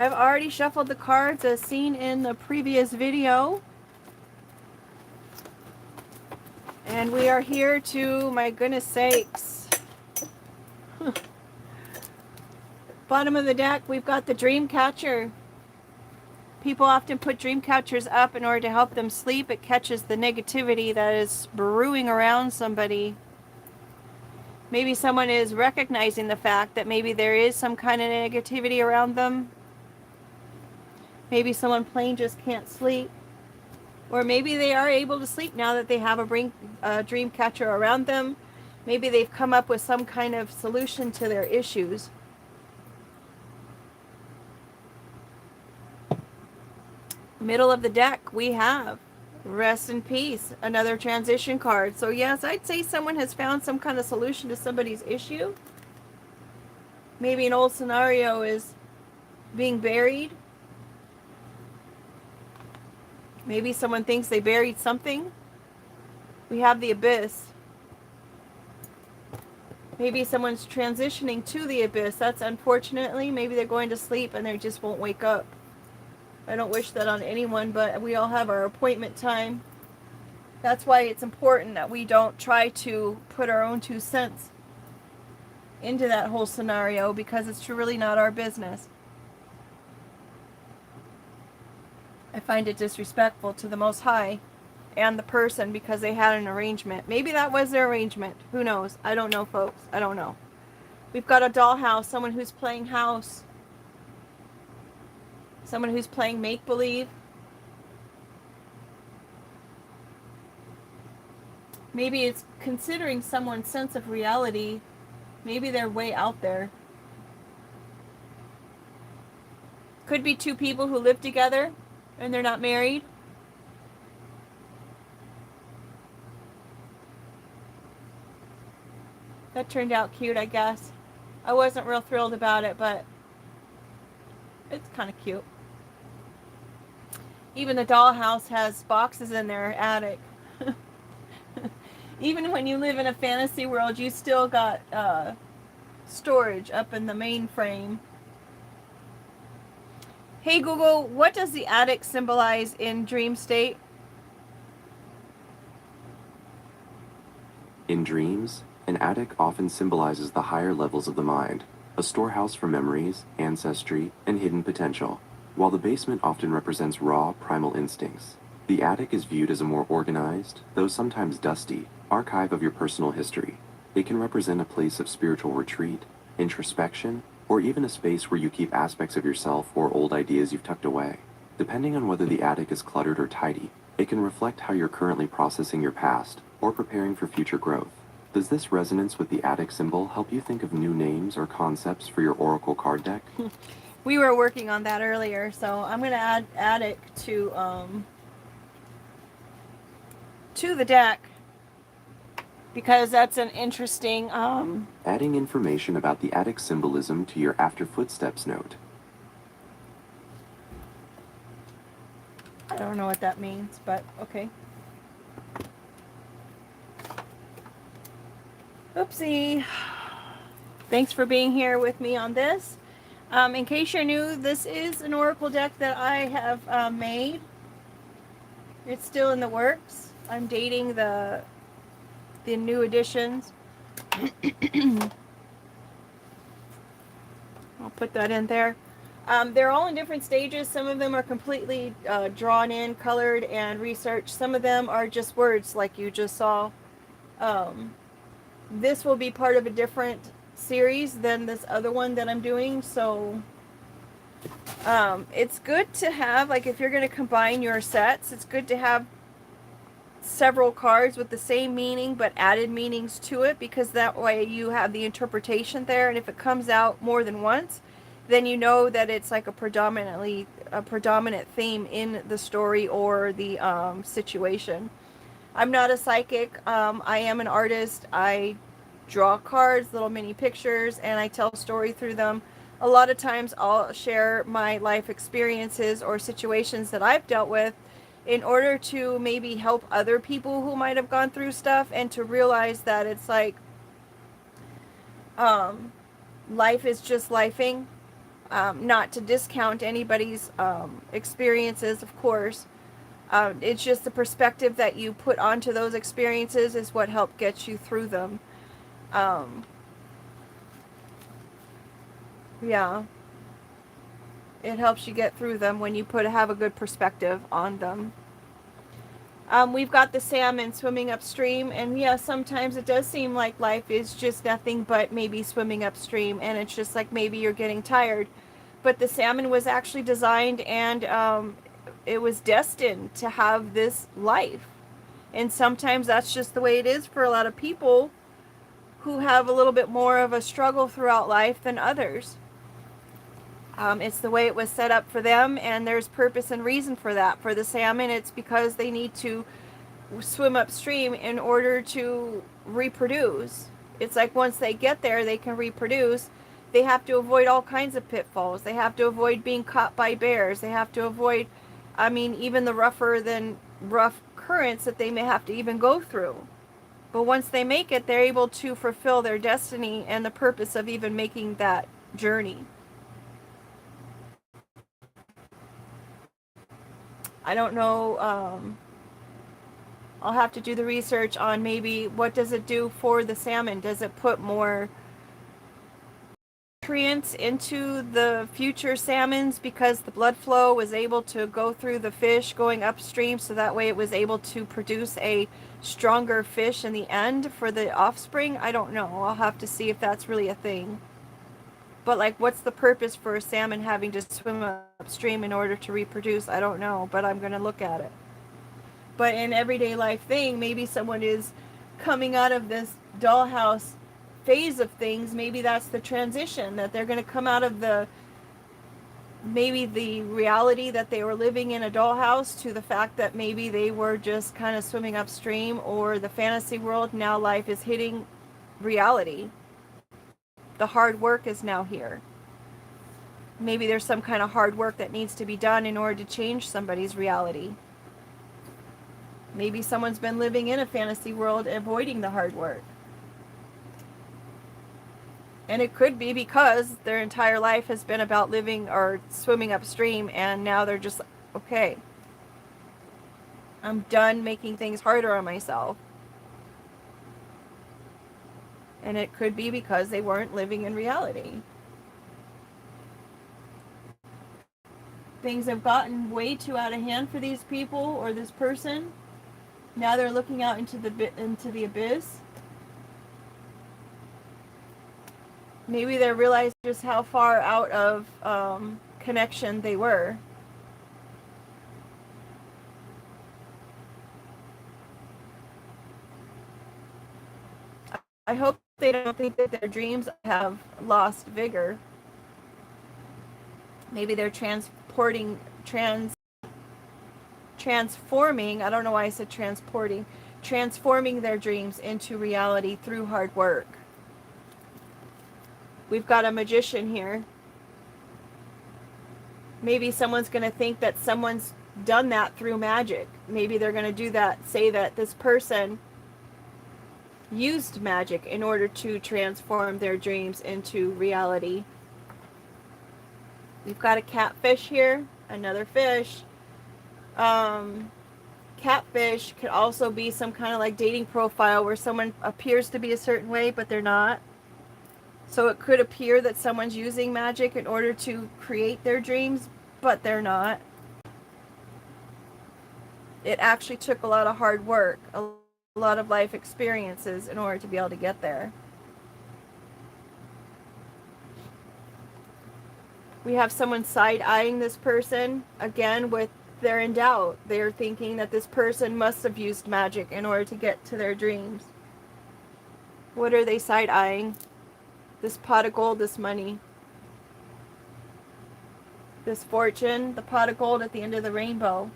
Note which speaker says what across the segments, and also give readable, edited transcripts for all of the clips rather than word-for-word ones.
Speaker 1: I've already shuffled the cards as seen in the previous video. And we are here to, my goodness sakes. Bottom of the deck, we've got the dream catcher. People often put dream catchers up in order to help them sleep. It catches the negativity that is brewing around somebody. Maybe someone is recognizing the fact that maybe there is some kind of negativity around them. Maybe someone plain just can't sleep. Or maybe they are able to sleep now that they have a dream catcher around them. Maybe they've come up with some kind of solution to their issues. Middle of the deck, we have rest in peace, another transition card. So yes, I'd say someone has found some kind of solution to somebody's issue. Maybe an old scenario is being buried. Maybe someone thinks they buried something. We have the abyss. Maybe someone's transitioning to the abyss. That's unfortunately, maybe they're going to sleep and they just won't wake up. I don't wish that on anyone, but we all have our appointment time. That's why it's important that we don't try to put our own 2 cents into that whole scenario, because it's really not our business. I find it disrespectful to the Most High and the person because they had an arrangement. Maybe that was their arrangement. Who knows? I don't know, folks. I don't know. We've got a dollhouse, someone who's playing house. Someone who's playing make-believe. Maybe it's considering someone's sense of reality. Maybe they're way out there. Could be 2 people who live together and they're not married. That turned out cute, I guess. I wasn't real thrilled about it, but it's kind of cute. Even the dollhouse has boxes in their attic. Even when you live in a fantasy world, you still got storage up in the mainframe. Hey Google, what does the attic symbolize in dream state?
Speaker 2: In dreams, an attic often symbolizes the higher levels of the mind, a storehouse for memories, ancestry, and hidden potential, while the basement often represents raw, primal instincts. The attic is viewed as a more organized, though sometimes dusty, archive of your personal history. It can represent a place of spiritual retreat, introspection, or even a space where you keep aspects of yourself or old ideas you've tucked away. Depending on whether the attic is cluttered or tidy, it can reflect how you're currently processing your past or preparing for future growth. Does this resonance with the attic symbol help you think of new names or concepts for your oracle card deck?
Speaker 1: We were working on that earlier, so I'm going to add attic to the deck, because that's an interesting
Speaker 2: Adding information about the attic symbolism to your after footsteps note.
Speaker 1: I don't know what that means, but okay. Oopsie. Thanks for being here with me on this. In case you're new, this is an oracle deck that I have made. It's still in the works. I'm dating the new editions. I'll put that in there. They're all in different stages. Some of them are completely drawn in, colored, and researched. Some of them are just words like you just saw. This will be part of a different series than this other one that I'm doing. So it's good to have, like, if you're going to combine your sets, it's good to have several cards with the same meaning but added meanings to it, because that way you have the interpretation there, and if it comes out more than once, then you know that it's like a predominant theme in the story or the situation. I'm not a psychic. I am an artist. I draw cards, little mini pictures, and I tell a story through them. A lot of times I'll share my life experiences or situations that I've dealt with in order to maybe help other people who might have gone through stuff, and to realize that it's like life is just lifing. Not to discount anybody's experiences, of course. It's just the perspective that you put onto those experiences is what helped get you through them. Um, yeah, it helps you get through them when you have a good perspective on them. We've got the salmon swimming upstream, and yeah, sometimes it does seem like life is just nothing but maybe swimming upstream, and it's just like maybe you're getting tired. But the salmon was actually designed, and it was destined to have this life. And sometimes that's just the way it is for a lot of people who have a little bit more of a struggle throughout life than others. It's the way it was set up for them, and there's purpose and reason for that. For the salmon, it's because they need to swim upstream in order to reproduce. It's like once they get there, they can reproduce. They have to avoid all kinds of pitfalls. They have to avoid being caught by bears. They have to avoid, I mean, even the rougher than rough currents that they may have to even go through. But once they make it, they're able to fulfill their destiny and the purpose of even making that journey. I don't know. I'll have to do the research on maybe what does it do for the salmon. Does it put more nutrients into the future salmons because the blood flow was able to go through the fish going upstream, so that way it was able to produce a stronger fish in the end for the offspring? I don't know. I'll have to see if that's really a thing. But like, what's the purpose for a salmon having to swim upstream in order to reproduce? I don't know, but I'm going to look at it. But in everyday life thing, maybe someone is coming out of this dollhouse phase of things. Maybe that's the transition, that they're going to come out of maybe the reality that they were living in a dollhouse to the fact that maybe they were just kind of swimming upstream, or the fantasy world. Now life is hitting reality. The hard work is now here. Maybe there's some kind of hard work that needs to be done in order to change somebody's reality. Maybe someone's been living in a fantasy world avoiding the hard work. And it could be because their entire life has been about living or swimming upstream, and now they're just, okay, I'm done making things harder on myself. And it could be because they weren't living in reality. Things have gotten way too out of hand for these people or this person. Now they're looking out into the abyss. Maybe they realized just how far out of connection they were. I hope they don't think that their dreams have lost vigor. Maybe they're transforming, I don't know why I said transporting, transforming their dreams into reality through hard work. We've got a magician here. Maybe someone's going to think that someone's done that through magic. Maybe they're going to do that, say that this person used magic in order to transform their dreams into reality. We've got a catfish here, another fish. Catfish could also be some kind of like dating profile where someone appears to be a certain way, but they're not. So it could appear that someone's using magic in order to create their dreams, but they're not. It actually took a lot of hard work, a lot of life experiences in order to be able to get there. We have someone side-eyeing this person, again, with they're in doubt. They're thinking that this person must have used magic in order to get to their dreams. What are they side-eyeing? This pot of gold, this money, this fortune, the pot of gold at the end of the rainbow.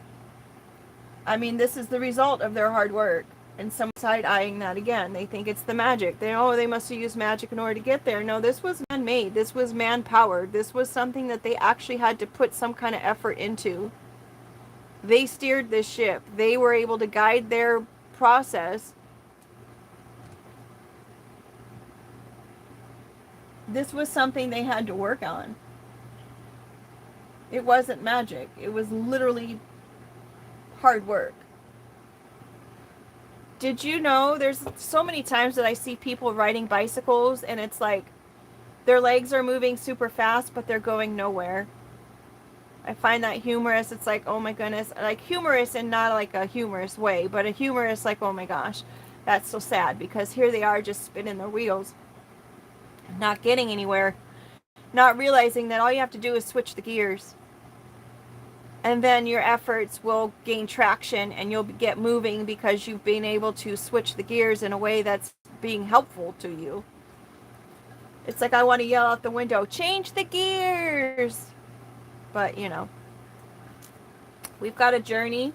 Speaker 1: I mean, this is the result of their hard work. And some side-eyeing that again. They think it's the magic. They must have used magic in order to get there. No, this was man-made. This was man-powered. This was something that they actually had to put some kind of effort into. They steered this ship. They were able to guide their process. This was something they had to work on. It wasn't magic. It was literally hard work. Did you know there's so many times that I see people riding bicycles and it's like their legs are moving super fast, but they're going nowhere. I find that humorous. It's like, oh my goodness. Like humorous in not like a humorous way, but a humorous like, oh my gosh, that's so sad because here they are just spinning their wheels, not getting anywhere, not realizing that all you have to do is switch the gears. And then your efforts will gain traction and you'll get moving because you've been able to switch the gears in a way that's being helpful to you. It's like I want to yell out the window, change the gears. But, you know, we've got a journey,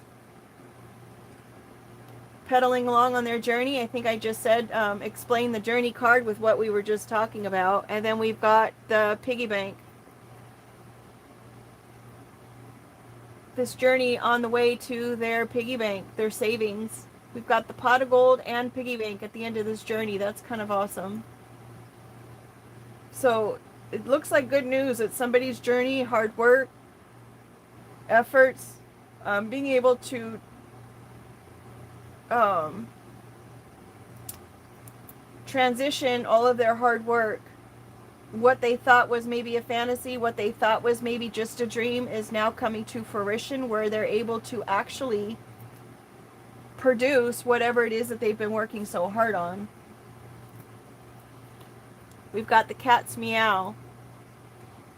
Speaker 1: pedaling along on their journey. I think I just said, explain the journey card with what we were just talking about. And then we've got the piggy bank. This journey on the way to their piggy bank, their savings. We've got the pot of gold and piggy bank at the end of this journey. That's kind of awesome. So it looks like good news. It's somebody's journey, hard work, efforts, being able to transition all of their hard work. What they thought was maybe a fantasy, what they thought was maybe just a dream is now coming to fruition where they're able to actually produce whatever it is that they've been working so hard on. We've got the cat's meow.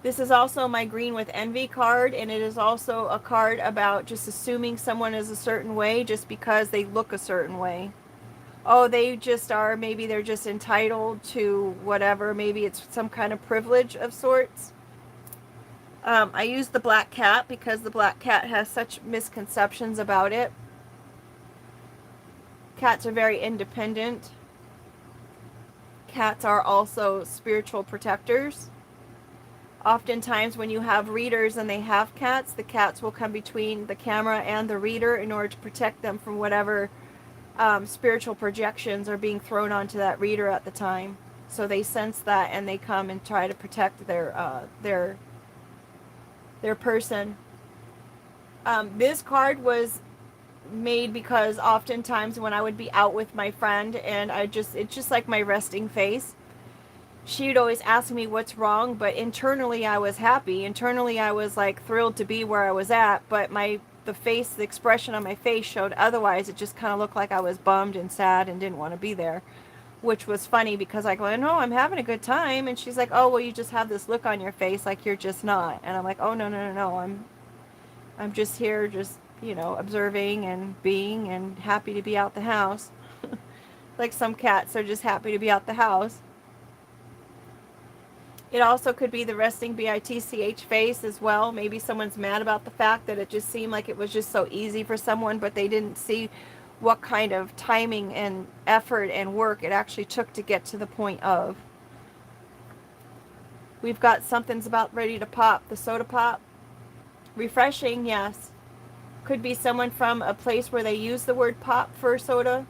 Speaker 1: This is also my green with envy card, and it is also a card about just assuming someone is a certain way just because they look a certain way. Oh, they just are, maybe they're just entitled to whatever, maybe it's some kind of privilege of sorts. I use the black cat because the black cat has such misconceptions about it. Cats are very independent. Cats are also spiritual protectors. Oftentimes when you have readers and they have cats, the cats will come between the camera and the reader in order to protect them from whatever spiritual projections are being thrown onto that reader at the time. So they sense that and they come and try to protect their person. This card was made because oftentimes when I would be out with my friend and it's just like my resting face. She would always ask me what's wrong, but internally I was happy. Internally I was like thrilled to be where I was at, but the expression on my face showed otherwise. It just kind of looked like I was bummed and sad and didn't want to be there, which was funny because I go, no, I'm having a good time. And she's like, oh, well, you just have this look on your face like you're just not. And I'm like, oh, no. I'm just here, just, observing and being and happy to be out the house. Like some cats are just happy to be out the house. It also could be the resting BITCH face as well. Maybe someone's mad about the fact that it just seemed like it was just so easy for someone, but they didn't see what kind of timing and effort and work it actually took to get to the point of. We've got something's about ready to pop, the soda pop. Refreshing, yes. Could be someone from a place where they use the word pop for soda.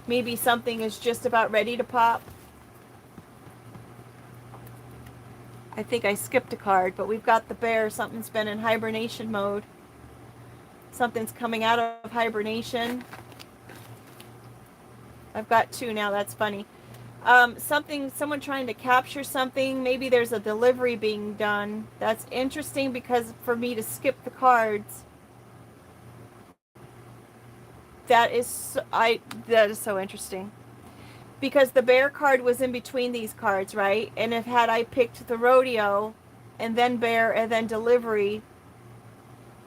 Speaker 1: Maybe something is just about ready to pop. I think I skipped a card, but we've got the bear. Something's been in hibernation mode. Something's coming out of hibernation. I've got two now. That's funny. Someone trying to capture something. Maybe there's a delivery being done. That's interesting because for me to skip the cards, that is so interesting. Because the bear card was in between these cards, right? And if had I picked the rodeo and then bear and then delivery,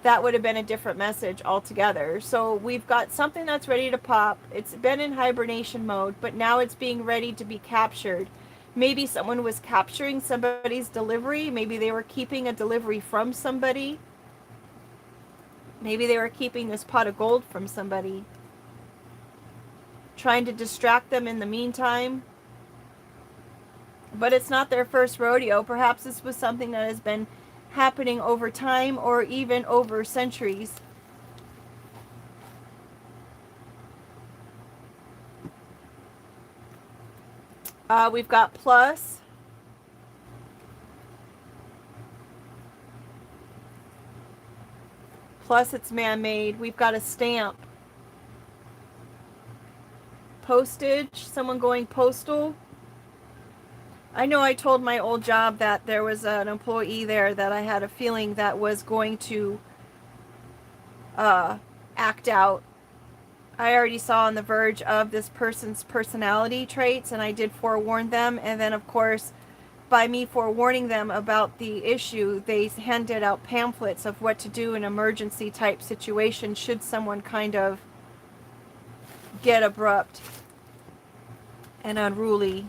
Speaker 1: that would have been a different message altogether. So we've got something that's ready to pop. It's been in hibernation mode, but now it's being ready to be captured. Maybe someone was capturing somebody's delivery. Maybe they were keeping a delivery from somebody. Maybe they were keeping this pot of gold from somebody, trying to distract them in the meantime. But it's not their first rodeo. Perhaps this was something that has been happening over time or even over centuries. We've got plus. plus it's man-made. We've got a stamp. Postage, someone going postal. I know I told my old job that there was an employee there that I had a feeling that was going to act out. I already saw on the verge of this person's personality traits, and I did forewarn them. And then, of course, by me forewarning them about the issue, they handed out pamphlets of what to do in emergency type situation should someone kind of get abrupt and unruly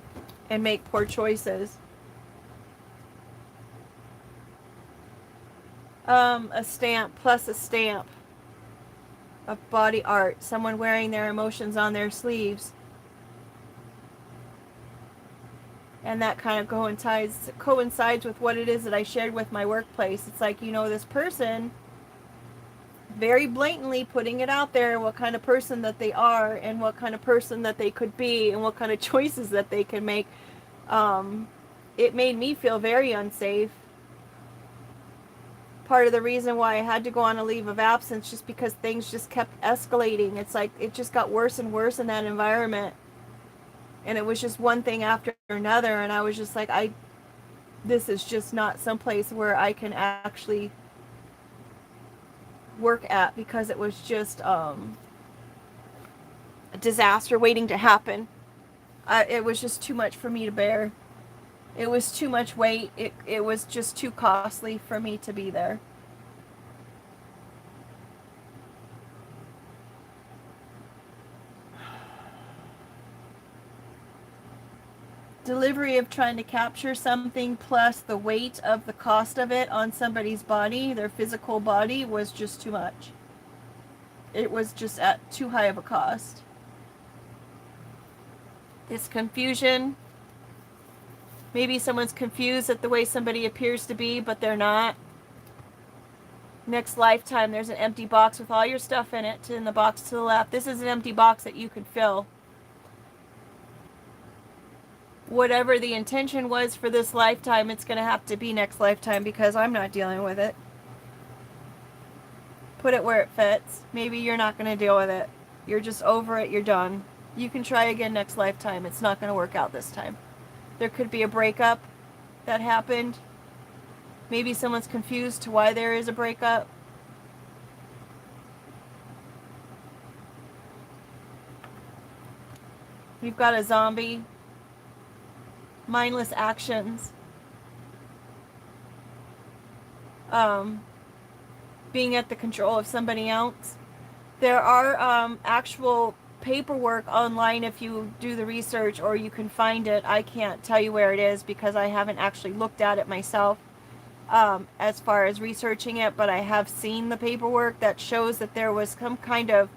Speaker 1: and make poor choices. A stamp plus a stamp of body art, someone wearing their emotions on their sleeves. And that kind of coincides with what it is that I shared with my workplace. It's like, this person very blatantly putting it out there, what kind of person that they are and what kind of person that they could be and what kind of choices that they can make. It made me feel very unsafe. Part of the reason why I had to go on a leave of absence, just because things just kept escalating. It's like it just got worse and worse in that environment. And it was just one thing after another, and I was just like, this is just not someplace where I can actually work at, because it was just a disaster waiting to happen. It was just too much for me to bear. It was too much weight. It was just too costly for me to be there. Delivery of trying to capture something plus the weight of the cost of it on somebody's body, their physical body, was just too much. It was just at too high of a cost. It's confusion. Maybe someone's confused at the way somebody appears to be, but they're not. Next lifetime, there's an empty box with all your stuff in it in the box to the left. This is an empty box that you can fill. Whatever the intention was for this lifetime, it's going to have to be next lifetime, because I'm not dealing with it. Put it where it fits. Maybe you're not going to deal with it. You're just over it. You're done. You can try again next lifetime. It's not going to work out this time. There could be a breakup that happened. Maybe someone's confused to why there is a breakup. We've got a zombie. Mindless actions. Being at the control of somebody else. There are actual paperwork online if you do the research, or you can find it. I can't tell you where it is because I haven't actually looked at it myself as far as researching it, but I have seen the paperwork that shows that there was some kind of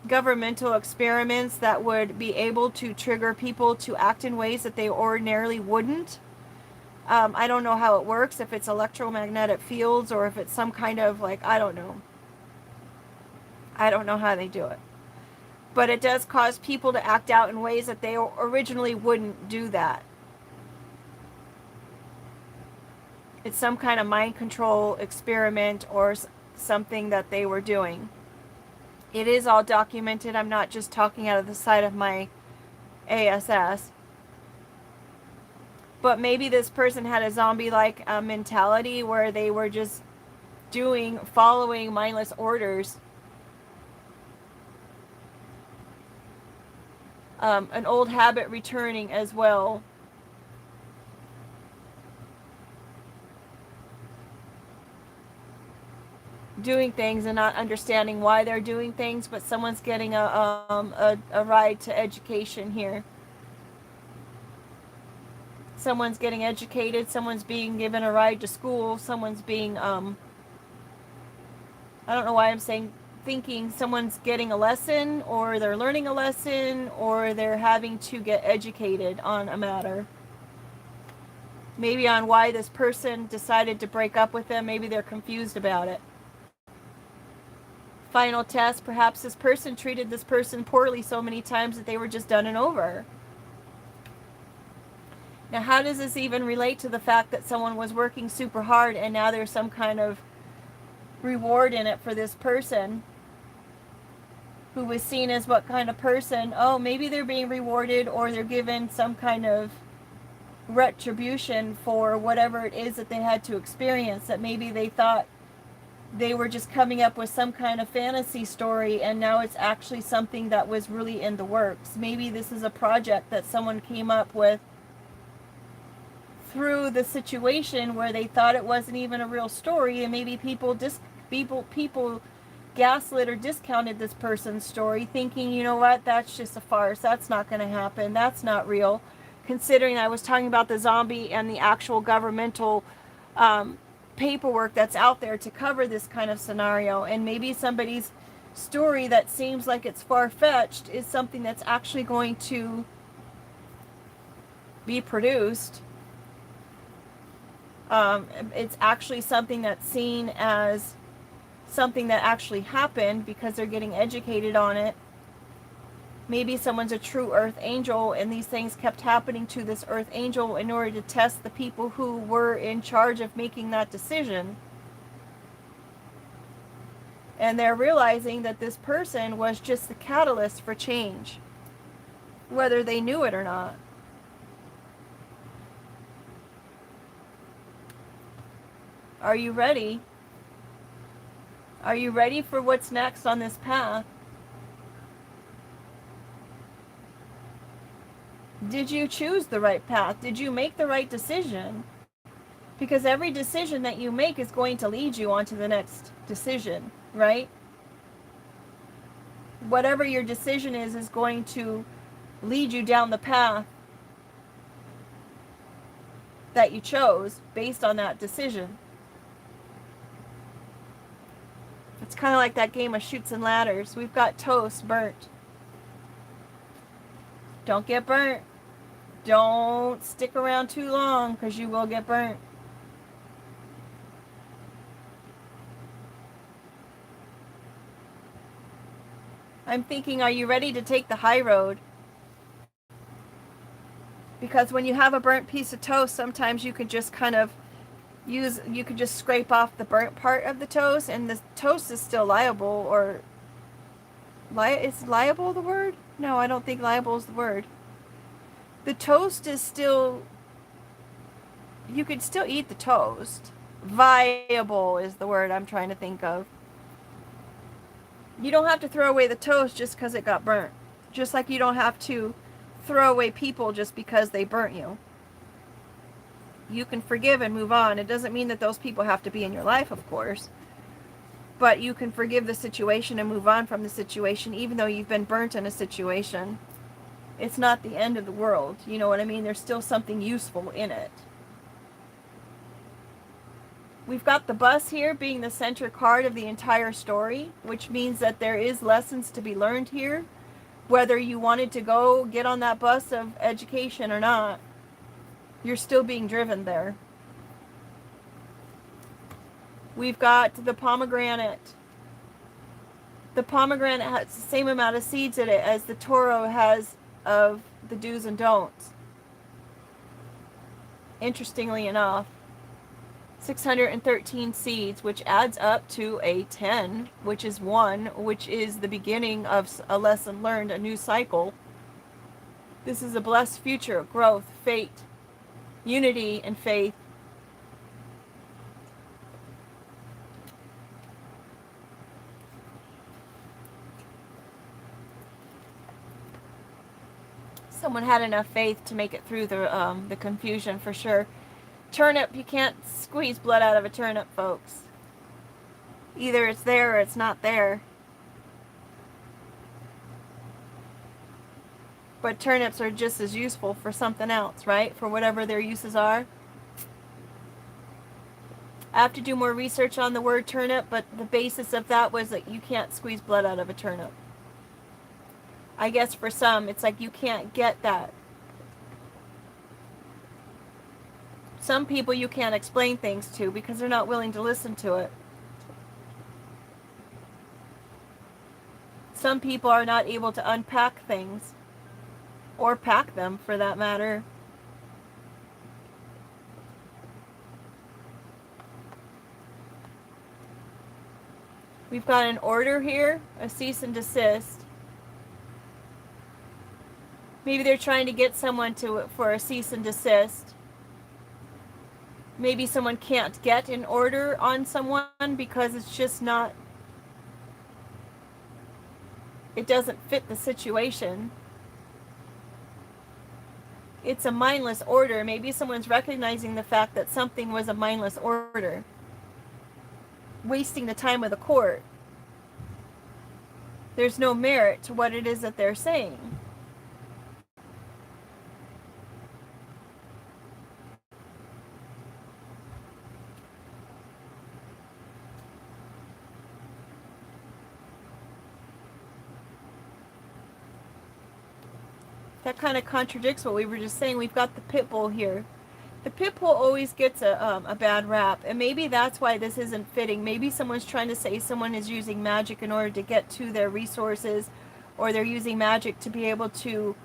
Speaker 1: governmental experiments that would be able to trigger people to act in ways that they ordinarily wouldn't. I don't know how it works, if it's electromagnetic fields or if it's some kind of, like, I don't know. I don't know how they do it. But it does cause people to act out in ways that they originally wouldn't do that. It's some kind of mind control experiment or something that they were doing. It is all documented. I'm not just talking out of the side of my ASS. But maybe this person had a zombie-like mentality where they were just following mindless orders. An old habit returning as well. Doing things and not understanding why they're doing things, but someone's getting a ride to education here. Someone's getting educated, someone's being given a ride to school, someone's being, I don't know why I'm thinking someone's getting a lesson, or they're learning a lesson, or they're having to get educated on a matter. Maybe on why this person decided to break up with them. Maybe they're confused about it. Final test, perhaps this person treated this person poorly so many times that they were just done and over. Now, how does this even relate to the fact that someone was working super hard and now there's some kind of reward in it for this person who was seen as what kind of person. Oh, maybe they're being rewarded or they're given some kind of retribution for whatever it is that they had to experience, that maybe they thought they were just coming up with some kind of fantasy story and now it's actually something that was really in the works. Maybe this is a project that someone came up with through the situation where they thought it wasn't even a real story, and maybe people gaslit or discounted this person's story, thinking, you know what, that's just a farce, that's not going to happen, that's not real, considering I was talking about the zombie and the actual governmental paperwork that's out there to cover this kind of scenario. And maybe somebody's story that seems like it's far-fetched is something that's actually going to be produced. It's actually something that's seen as something that actually happened because they're getting educated on it. Maybe someone's a true earth angel and these things kept happening to this earth angel in order to test the people who were in charge of making that decision. And they're realizing that this person was just the catalyst for change, whether they knew it or not. Are you ready? Are you ready for what's next on this path? Did you choose the right path? Did you make the right decision? Because every decision that you make is going to lead you on to the next decision, right? Whatever your decision is going to lead you down the path that you chose based on that decision. It's kind of like that game of Chutes and Ladders. We've got toast burnt. Don't get burnt. Don't stick around too long because you will get burnt. I'm thinking, are you ready to take the high road? Because when you have a burnt piece of toast, sometimes you can just kind of you could just scrape off the burnt part of the toast and the toast is still liable, or is liable the word? No, I don't think liable is the word. The toast is still, you could still eat the toast. Viable is the word I'm trying to think of. You don't have to throw away the toast just because it got burnt. Just like you don't have to throw away people just because they burnt you. You can forgive and move on. It doesn't mean that those people have to be in your life, of course. But you can forgive the situation and move on from the situation, even though you've been burnt in a situation. It's not the end of the world. You know what I mean? There's still something useful in it. We've got the bus here being the center card of the entire story, which means that there is lessons to be learned here, whether you wanted to go get on that bus of education or not. You're still being driven there. We've got the pomegranate. The pomegranate has the same amount of seeds in it as the Toro has of the do's and don'ts. Interestingly enough, 613 seeds, which adds up to a 10, which is 1, which is the beginning of a lesson learned, a new cycle. This is a blessed future, growth, fate, unity, and faith. Someone had enough faith to make it through the confusion for sure. Turnip, you can't squeeze blood out of a turnip, folks. Either it's there or it's not there. But turnips are just as useful for something else, right? For whatever their uses are. I have to do more research on the word turnip, but the basis of that was that you can't squeeze blood out of a turnip. I guess for some, it's like you can't get that. Some people you can't explain things to because they're not willing to listen to it. Some people are not able to unpack things, or pack them for that matter. We've got an order here, a cease and desist. Maybe they're trying to get someone for a cease and desist. Maybe someone can't get an order on someone because it's just not, it doesn't fit the situation. It's a mindless order. Maybe someone's recognizing the fact that something was a mindless order, wasting the time of the court. There's no merit to what it is that they're saying. That kind of contradicts what we were just saying. We've got the pit bull here. The pit bull always gets a bad rap, and maybe that's why this isn't fitting. Maybe someone's trying to say someone is using magic in order to get to their resources, or they're using magic to be able to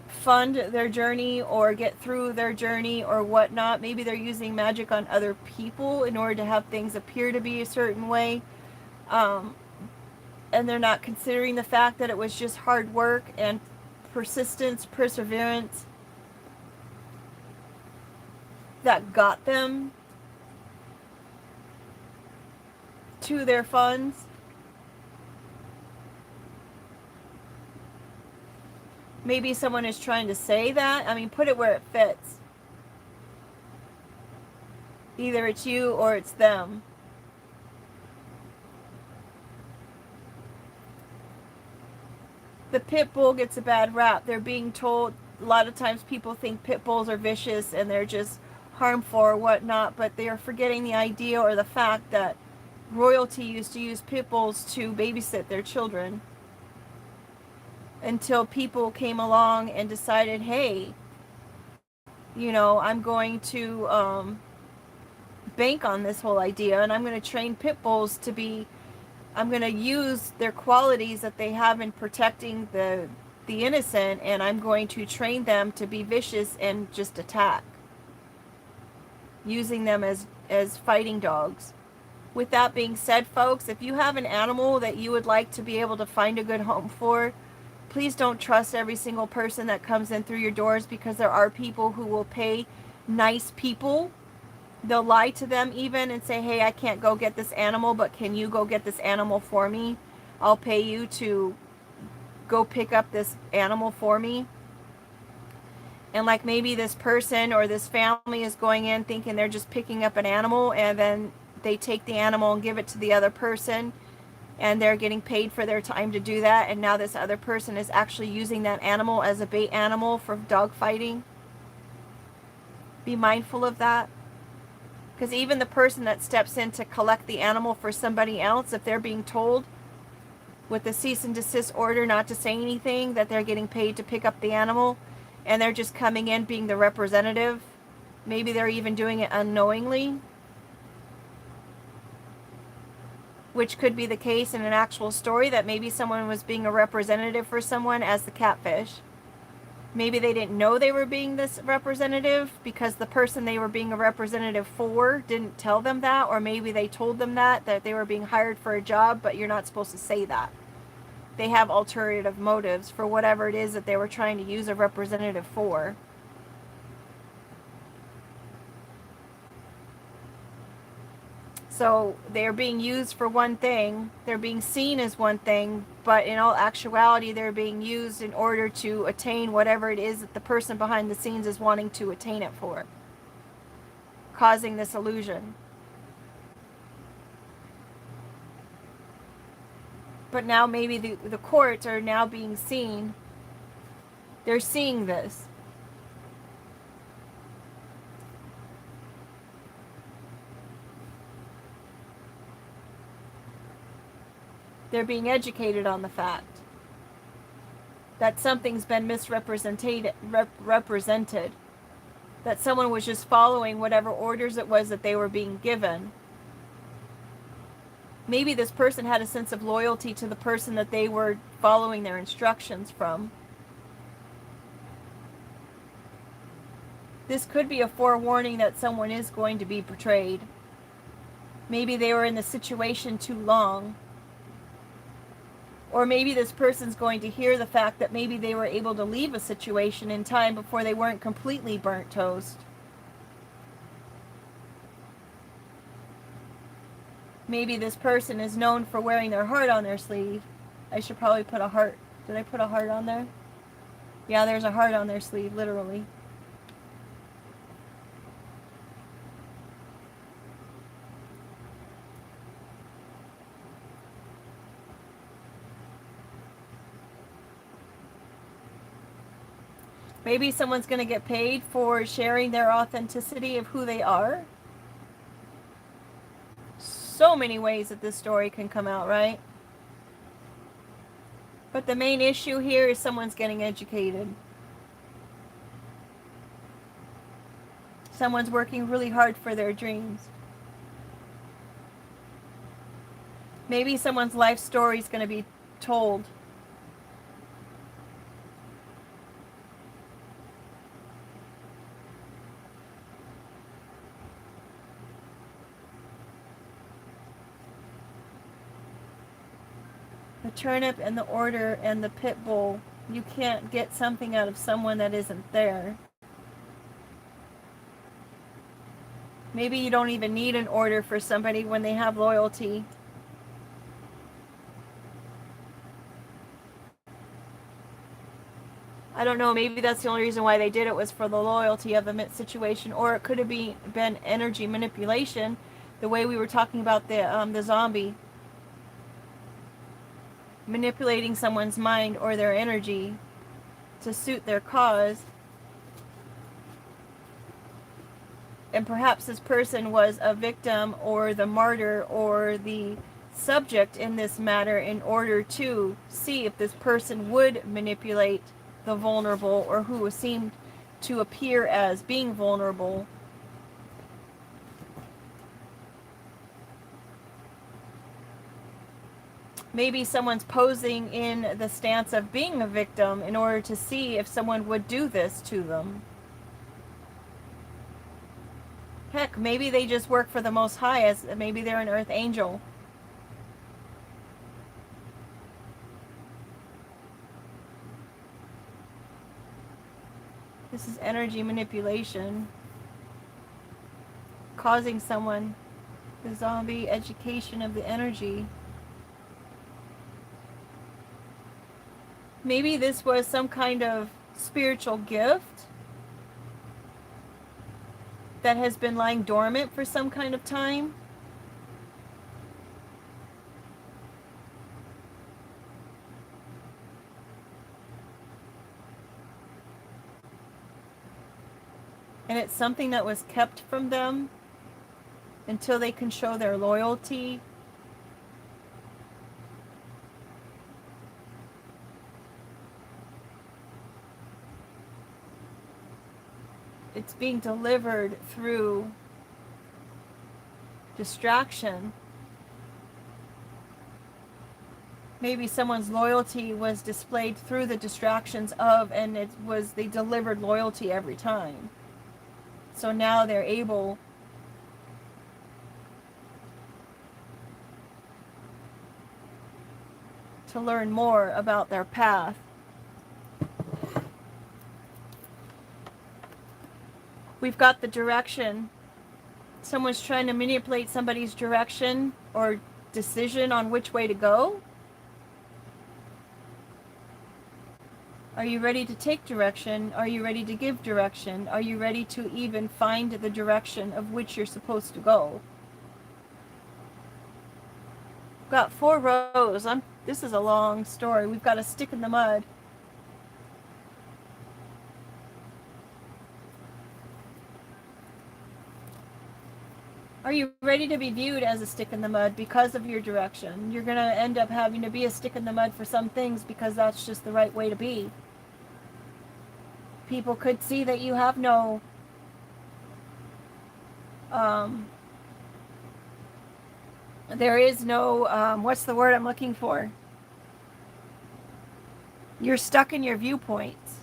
Speaker 1: fund their journey or get through their journey or whatnot. Maybe they're using magic on other people in order to have things appear to be a certain way. And they're not considering the fact that it was just hard work and persistence, perseverance that got them to their funds. Maybe someone is trying to say that. I mean, put it where it fits. Either it's you or it's them. The pit bull gets a bad rap. They're being told, a lot of times people think pit bulls are vicious and they're just harmful or whatnot, but they are forgetting the idea or the fact that royalty used to use pit bulls to babysit their children until people came along and decided, hey, I'm going to bank on this whole idea, and I'm going to train pit bulls to be, I'm going to use their qualities that they have in protecting the innocent, and I'm going to train them to be vicious and just attack, using them as fighting dogs. With that being said, folks, if you have an animal that you would like to be able to find a good home for, please don't trust every single person that comes in through your doors, because there are people who will pay nice people. They'll lie to them even and say, hey, I can't go get this animal, but can you go get this animal for me? I'll pay you to go pick up this animal for me. And like maybe this person or this family is going in thinking they're just picking up an animal, and then they take the animal and give it to the other person, and they're getting paid for their time to do that. And now this other person is actually using that animal as a bait animal for dog fighting. Be mindful of that. Because even the person that steps in to collect the animal for somebody else, if they're being told with the cease and desist order not to say anything, that they're getting paid to pick up the animal, and they're just coming in being the representative, maybe they're even doing it unknowingly, which could be the case in an actual story, that maybe someone was being a representative for someone as the catfish. Maybe they didn't know they were being this representative because the person they were being a representative for didn't tell them that, or maybe they told them that they were being hired for a job, but you're not supposed to say that. They have alternative motives for whatever it is that they were trying to use a representative for. So they're being used for one thing, they're being seen as one thing, but in all actuality they're being used in order to attain whatever it is that the person behind the scenes is wanting to attain it for, causing this illusion. But now maybe the courts are now being seen, they're seeing this. They're being educated on the fact that something's been misrepresented, that someone was just following whatever orders it was that they were being given. Maybe this person had a sense of loyalty to the person that they were following their instructions from. This could be a forewarning that someone is going to be betrayed. Maybe they were in the situation too long. Or maybe this person's going to hear the fact that maybe they were able to leave a situation in time before they weren't completely burnt toast. Maybe this person is known for wearing their heart on their sleeve. I should probably put a heart. Did I put a heart on there? Yeah, there's a heart on their sleeve, literally. Maybe someone's going to get paid for sharing their authenticity of who they are. So many ways that this story can come out, right? But the main issue here is someone's getting educated. Someone's working really hard for their dreams. Maybe someone's life story is going to be told. The turnip and the order and the pit bull. You can't get something out of someone that isn't there. Maybe you don't even need an order for somebody when they have loyalty. I don't know, maybe that's the only reason why they did it was for the loyalty of the situation, or it could have been energy manipulation, the way we were talking about the zombie. Manipulating someone's mind or their energy to suit their cause. And perhaps this person was a victim or the martyr or the subject in this matter in order to see if this person would manipulate the vulnerable or who seemed to appear as being vulnerable. Maybe someone's posing in the stance of being a victim in order to see if someone would do this to them. Heck, maybe they just work for the Most High, as maybe they're an earth angel. This is energy manipulation. Causing someone, the zombie education of the energy. Maybe this was some kind of spiritual gift that has been lying dormant for some kind of time. And it's something that was kept from them until they can show their loyalty. It's being delivered through distraction. Maybe someone's loyalty was displayed through the distractions of, and they delivered loyalty every time. So now they're able to learn more about their path. We've got the direction. Someone's trying to manipulate somebody's direction or decision on which way to go. Are you ready to take direction? Are you ready to give direction? Are you ready to even find the direction of which you're supposed to go? We've got 4 rows. This is a long story. We've got a stick in the mud. Are you ready to be viewed as a stick in the mud because of your direction? You're going to end up having to be a stick in the mud for some things because that's just the right way to be. People could see that you have no there is no what's the word I'm looking for? You're stuck in your viewpoints.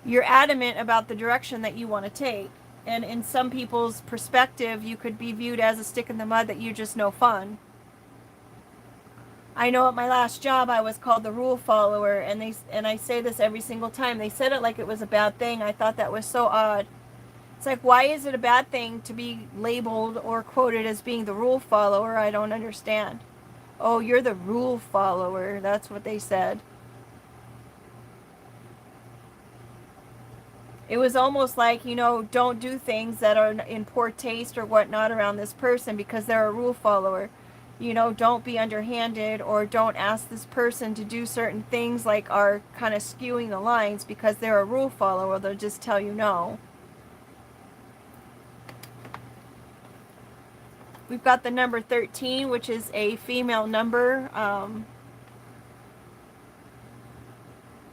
Speaker 1: You're adamant about the direction that you want to take. And in some people's perspective, you could be viewed as a stick in the mud, that you're just no fun. I know at my last job I was called the rule follower, and I say this every single time. They said it like it was a bad thing. I thought that was so odd. It's like, why is it a bad thing to be labeled or quoted as being the rule follower? I don't understand. Oh, you're the rule follower. That's what they said. It was almost like, don't do things that are in poor taste or whatnot around this person because they're a rule follower. Don't be underhanded, or don't ask this person to do certain things like are kind of skewing the lines because they're a rule follower. They'll just tell you no. We've got the number 13, which is a female number.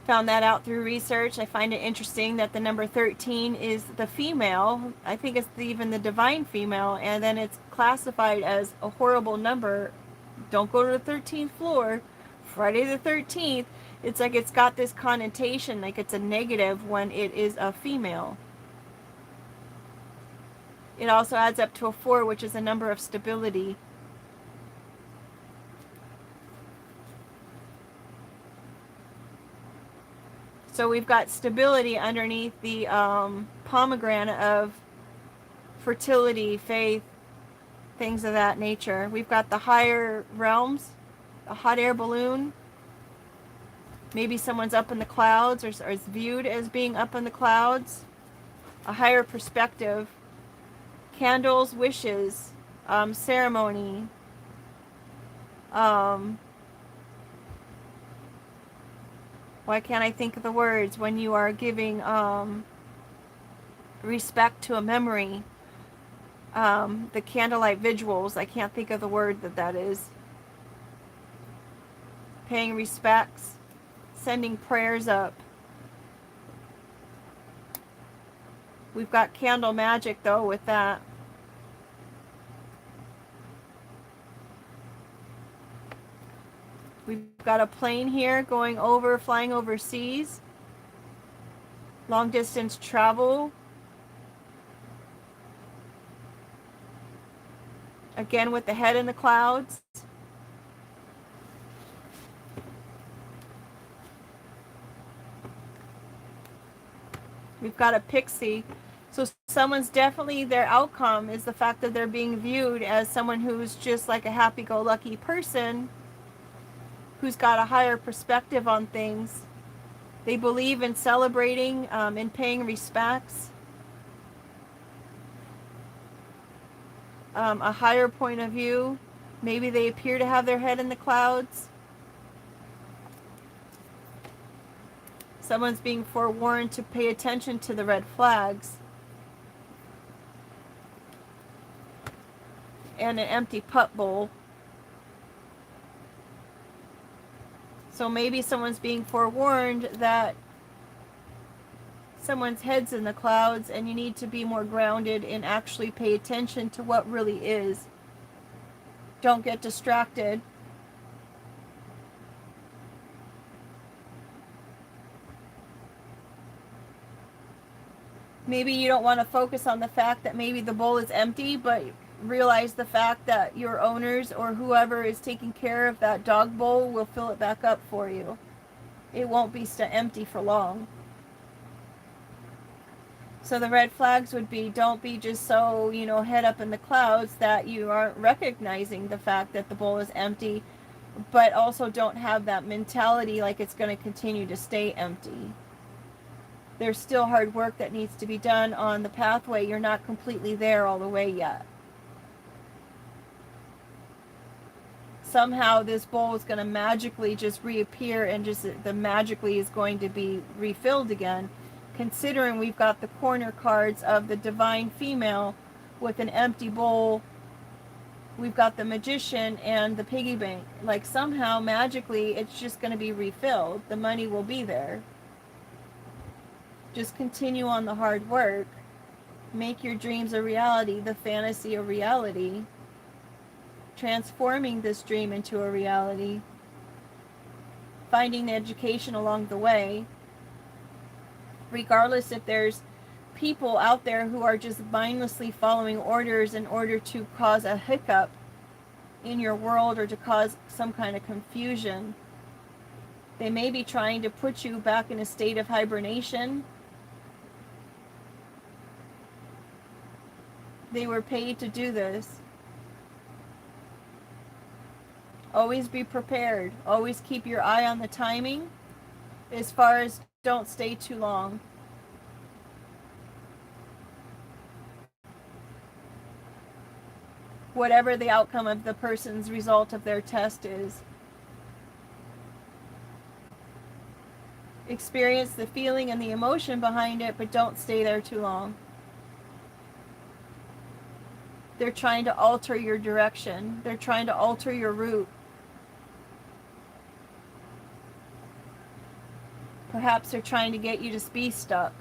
Speaker 1: Found that out through research. I find it interesting that the number 13 is the female. I think it's even the divine female, and then it's classified as a horrible number. Don't go to the 13th floor. Friday the 13th. It's like it's got this connotation, like it's a negative when it is a female. It also adds up to a 4, which is a number of stability. So we've got stability underneath the pomegranate of fertility, faith, things of that nature. We've got the higher realms, a hot air balloon. Maybe someone's up in the clouds, or is viewed as being up in the clouds. A higher perspective. Candles, wishes, ceremony. Why can't I think of the words? When you are giving respect to a memory. The candlelight vigils. I can't think of the word that is. Paying respects. Sending prayers up. We've got candle magic though with that. We've got a plane here flying overseas. Long distance travel. Again with the head in the clouds. We've got a pixie. So someone's definitely, their outcome is the fact that they're being viewed as someone who's just like a happy-go-lucky person who's got a higher perspective on things. They believe in celebrating, in paying respects. A higher point of view. Maybe they appear to have their head in the clouds. Someone's being forewarned to pay attention to the red flags. And an empty putt bowl. So maybe someone's being forewarned that someone's head's in the clouds and you need to be more grounded and actually pay attention to what really is. Don't get distracted. Maybe you don't want to focus on the fact that maybe the bowl is empty, but realize the fact that your owners or whoever is taking care of that dog bowl will fill it back up for you. It won't be empty for long. So the red flags would be, don't be just so, head up in the clouds that you aren't recognizing the fact that the bowl is empty, but also don't have that mentality like it's going to continue to stay empty. There's still hard work that needs to be done on the pathway. You're not completely there all the way yet. Somehow this bowl is going to magically just reappear and just the magically is going to be refilled again, considering we've got the corner cards of the divine female with an empty bowl. We've got the magician and the piggy bank. Like somehow magically it's just going to be refilled. The money will be there. Just continue on the hard work. Make your dreams a reality, the fantasy a reality. Transforming this dream into a reality. Finding the education along the way. Regardless if there's people out there who are just mindlessly following orders in order to cause a hiccup in your world or to cause some kind of confusion. They may be trying to put you back in a state of hibernation. They were paid to do this. Always be prepared. Always keep your eye on the timing. As far as don't stay too long. Whatever the outcome of the person's result of their test is. Experience the feeling and the emotion behind it, but don't stay there too long. They're trying to alter your direction. They're trying to alter your route. Perhaps they're trying to get you to be stuck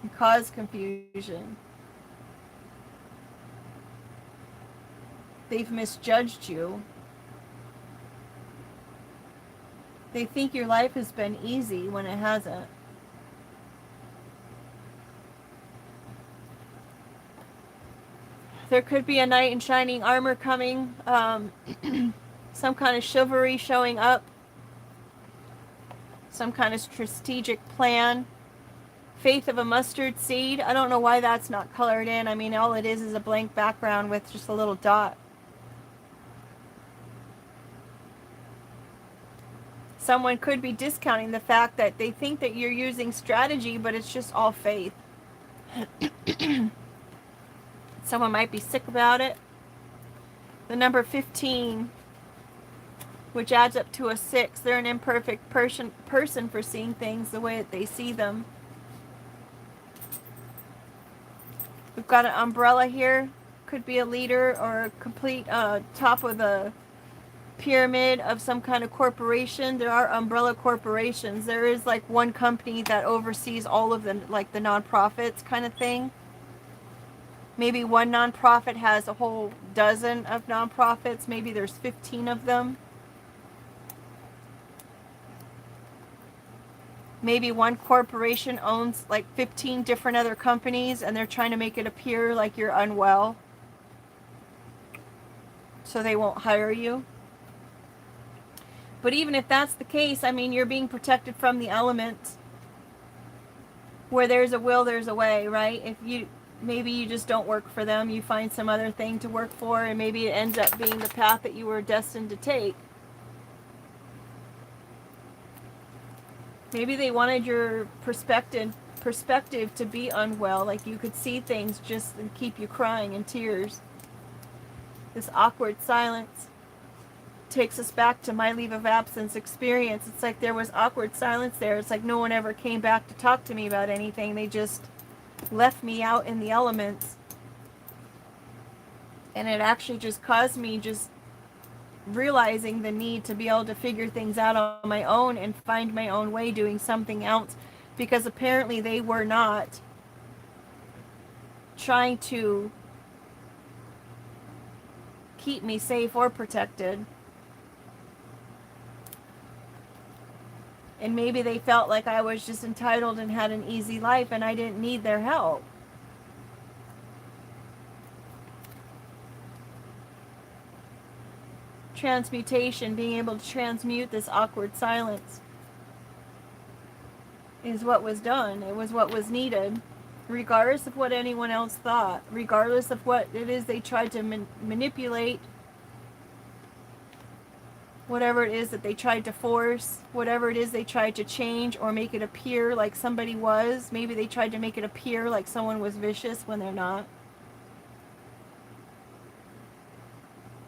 Speaker 1: and cause confusion. They've misjudged you. They think your life has been easy when it hasn't. There could be a knight in shining armor coming, some kind of chivalry showing up, some kind of strategic plan. Faith of a mustard seed. I don't know why that's not colored in. I mean, all it is a blank background with just a little dot. Someone could be discounting the fact that they think that you're using strategy, but it's just all faith. Someone might be sick about it. The number 15, which adds up to a 6, they're an imperfect person for seeing things the way that they see them. We've got an umbrella here. Could be a leader or a complete top of the pyramid of some kind of corporation. There are umbrella corporations. There is like one company that oversees all of them, like the nonprofits kind of thing. Maybe one nonprofit has a whole dozen of nonprofits. Maybe there's 15 of them. Maybe one corporation owns like 15 different other companies and they're trying to make it appear like you're unwell, so they won't hire you. But even if that's the case, I mean, you're being protected from the elements. Where there's a will, there's a way, right? If you, maybe you just don't work for them, you find some other thing to work for, and maybe it ends up being the path that you were destined to take. Maybe they wanted your perspective to be unwell, like you could see things just and keep you crying in tears. This awkward silence takes us back to my leave of absence experience. It's like there was awkward silence there. It's like no one ever came back to talk to me about anything. They just left me out in the elements. And it actually just caused me just realizing the need to be able to figure things out on my own and find my own way doing something else, because apparently they were not trying to keep me safe or protected. And maybe they felt like I was just entitled and had an easy life and I didn't need their help. Transmutation, being able to transmute this awkward silence, is what was done. It was what was needed, regardless of what anyone else thought, regardless of what it is they tried to manipulate, whatever it is that they tried to force, whatever it is they tried to change or make it appear like somebody was. Maybe they tried to make it appear like someone was vicious when they're not.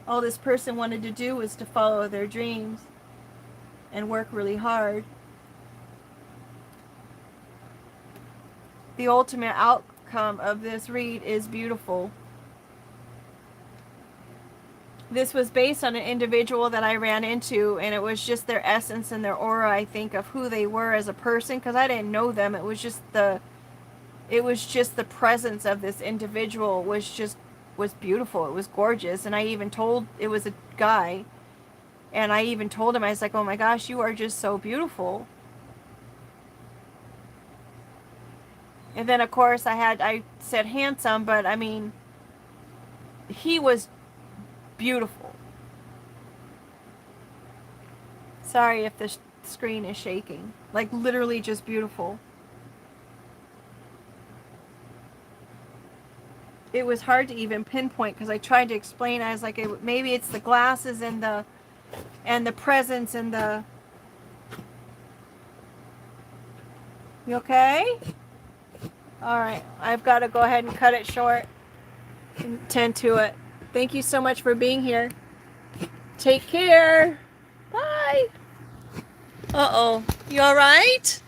Speaker 1: All this person wanted to do was to follow their dreams and work really hard. The ultimate outcome of this read is beautiful. This was based on an individual that I ran into, and it was just their essence and their aura, I think, of who they were as a person, because I didn't know them. It was just the presence of this individual was beautiful. It was gorgeous. And I even told, it was a guy, and I even told him, I was like, oh my gosh, you are just so beautiful. And then, of course, I said handsome, but I mean, he was beautiful. Sorry if the screen is shaking. Like, literally just beautiful. It was hard to even pinpoint because I tried to explain. I was like, maybe it's the glasses and the presence and the. You okay? All right, I've got to go ahead and cut it short and tend to it. Thank you so much for being here. Take care. Bye. Uh-oh. You all right?